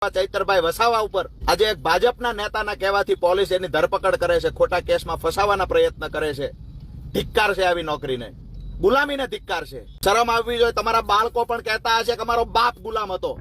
ચૈતરભાઈ વસાવા ઉપર આજે એક ભાજપના નેતાના કહેવાથી પોલીસ એની ધરપકડ કરે છે, ખોટા કેસમાં ફસાવાના પ્રયત્ન કરે છે। ધિક્કાર છે આવી નોકરીને, ગુલામીને ધિક્કાર છે। શરમ આવવી જોઈએ। તમારા બાળકો પણ કહેતા હશે કે અમારો બાપ ગુલામ હતો।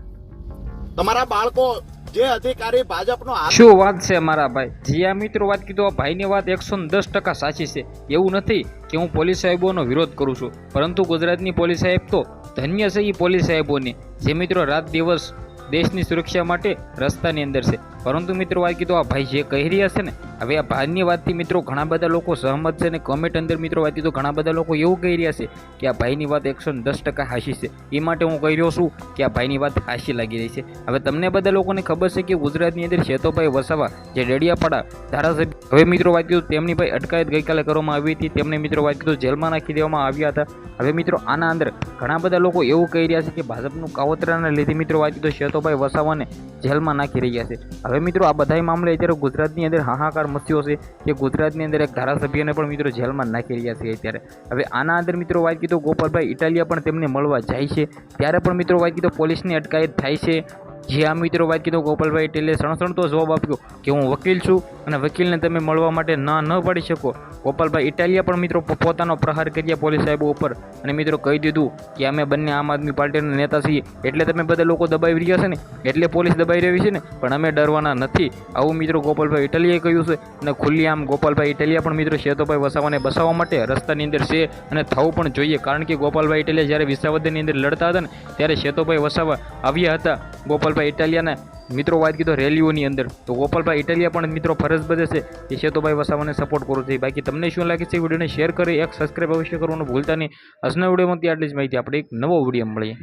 તમારા બાળકો જે અધિકારી ભાજપનો શું વાત છે મારા ભાઈ? જી આ મિત્રો વાત કીધું, ભાઈની વાત 110% સાચી છે। એવું નથી કે હું પોલીસ સાહેબોનો વિરોધ કરું છું, પરંતુ ગુજરાતની પોલીસ સાહેબ તો ધન્ય છે। એ પોલીસ સાહેબોની જે મિત્રો રાત દિવસ દેશની સુરક્ષા માટે રસ્તાની અંદર છે। પરંતુ મિત્રો વાત કીધું, આ ભાઈ જે કહી રહ્યા છે ને, હવે આ ભાઈની વાતથી મિત્રો ઘણા બધા લોકો સહમત છે અને કોમેન્ટ અંદર મિત્રો વાત કીધું ઘણા બધા લોકો એવું કહી રહ્યા છે કે આ ભાઈની વાત 110% હાચી છે। એ માટે હું કહી રહ્યો છું કે આ ભાઈની વાત હાચી લાગી રહી છે। હવે તમને બધા લોકોને ખબર છે કે ગુજરાતની અંદર ચેતોભાઈ વસાવા જે ડેડિયાપાડા ધારાસભ્ય, હવે મિત્રો વાત કીધું તેમની ભાઈ અટકાયત ગઈકાલે કરવામાં આવી હતી। તેમને મિત્રો વાત કીધું જેલમાં નાખી દેવામાં આવ્યા હતા। હવે મિત્રો આના અંદર ઘણા બધા લોકો એવું કહી રહ્યા છે કે ભાજપનું કાવતરાના લીધે મિત્રો વાત કીધું ચેતોભાઈ વસાવાને જેલમાં નાખી રહ્યા છે। હવે મિત્રો આ બધા મામલે અત્યારે ગુજરાતની અંદર હાહાકાર મચ્યો છે કે ગુજરાતની અંદર એક ધારાસભ્યને પણ મિત્રો જેલમાં નાખી રહ્યા છે અત્યારે। હવે આના અંદર મિત્રો વાત કીધું ગોપાલભાઈ ઇટાલિયા પણ તેમને મળવા જાય છે, ત્યારે પણ મિત્રો વાત કીધું પોલીસની અટકાયત થાય છે। જે આ મિત્રો વાત કીધું ગોપાલભાઈ ઇટાલિયાએ સણસણતો જવાબ આપ્યો કે હું વકીલ છું અને વકીલને તમે મળવા માટે ના ન પાડી શકો। ગોપાલભાઈ ઇટાલિયા પણ મિત્રો પોતાનો પ્રહાર કર્યા પોલીસ સાહેબો ઉપર અને મિત્રો કહી દીધું કે અમે બંને આમ આદમી પાર્ટીના નેતા છીએ, એટલે તમે બધા લોકો દબાવી રહ્યા છે ને, એટલે પોલીસ દબાઈ રહી છે ને, પણ અમે ડરવાના નથી। આવું મિત્રો ગોપાલભાઈ ઇટાલિયાએ કહ્યું છે અને ખુલ્લી આમ ગોપાલભાઈ ઇટાલિયા પણ મિત્રો ચેતોભાઈ વસાવાને બસાવવા માટે રસ્તાની અંદર છે અને થવું પણ જોઈએ। કારણ કે ગોપાલભાઈ ઇટાલિયા જ્યારે વિસાવદરની અંદર લડતા હતા ને, ત્યારે ચેતોભાઈ વસાવા આવ્યા હતા ગોપાલભાઈ ઇટાલિયાના મિત્રો વાત કીધો રેલીઓની અંદર, તો ગોપાલભાઈ ઇટાલિયા પણ મિત્રો ફરજ બજે છે કે ચેતોભાઈ વસાવાને સપોર્ટ કરવો જોઈએ। બાકી તમને શું લાગે છે? વિડીયોને શેર કરી એક સબસ્ક્રાઈબ અવશ્ય કરવાનું ભૂલતા નહીં। આજના વિડીયોમાંથી આટલી જ માહિતી, આપણે એક નવો વિડીયો મળીએ।